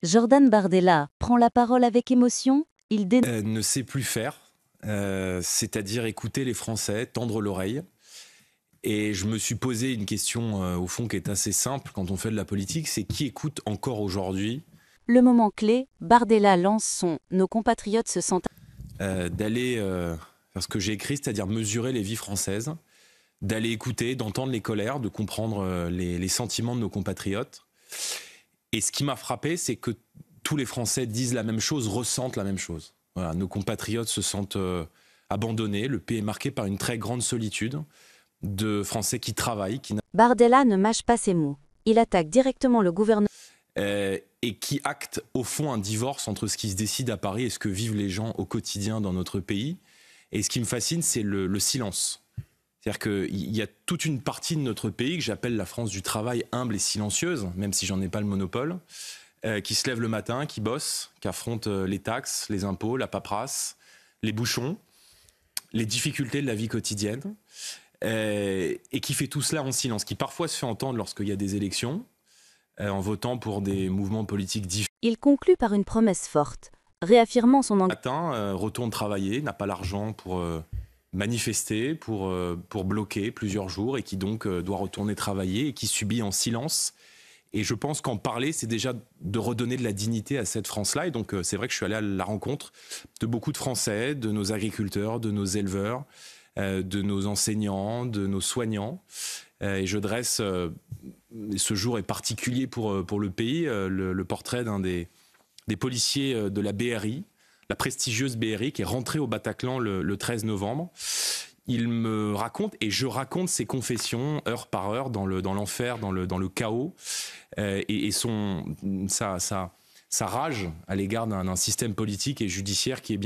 Jordan Bardella prend la parole avec émotion. Il Ne sait plus faire, c'est-à-dire écouter les Français, tendre l'oreille. Et je me suis posé une question, au fond, qui est assez simple quand on fait de la politique, c'est qui écoute encore aujourd'hui Le moment clé, Bardella lance son « Nos compatriotes se sentent ». D'aller faire ce que j'ai écrit, c'est-à-dire mesurer les vies françaises, d'aller écouter, d'entendre les colères, de comprendre les sentiments de nos compatriotes. Et ce qui m'a frappé, c'est que tous les Français disent la même chose, ressentent la même chose. Voilà, nos compatriotes se sentent abandonnés, le pays est marqué par une très grande solitude de Français qui travaillent, Bardella ne mâche pas ses mots. Il attaque directement le gouvernement. Et qui acte au fond un divorce entre ce qui se décide à Paris et ce que vivent les gens au quotidien dans notre pays. Et ce qui me fascine, c'est le silence. C'est-à-dire qu'il y a toute une partie de notre pays que j'appelle la France du travail humble et silencieuse, même si j'en ai pas le monopole, qui se lève le matin, qui bosse, qui affronte les taxes, les impôts, la paperasse, les bouchons, les difficultés de la vie quotidienne, et qui fait tout cela en silence, qui parfois se fait entendre lorsqu'il y a des élections, en votant pour des mouvements politiques différents. Il conclut par une promesse forte, réaffirmant son engagement. Matin, retourne travailler, n'a pas l'argent pour manifester, pour bloquer plusieurs jours, et qui donc doit retourner travailler et qui subit en silence. Et je pense qu'en parler, c'est déjà de redonner de la dignité à cette France-là. Et donc c'est vrai que je suis allé à la rencontre de beaucoup de Français, de nos agriculteurs, de nos éleveurs, de nos enseignants, de nos soignants. Et je dresse, ce jour est particulier pour le pays, le portrait d'un des policiers de la BRI, la prestigieuse BRI, qui est rentrée au Bataclan le 13 novembre. Il me raconte, et je raconte ses confessions, heure par heure, dans l'enfer, dans le chaos, et sa rage à l'égard d'un système politique et judiciaire qui est bien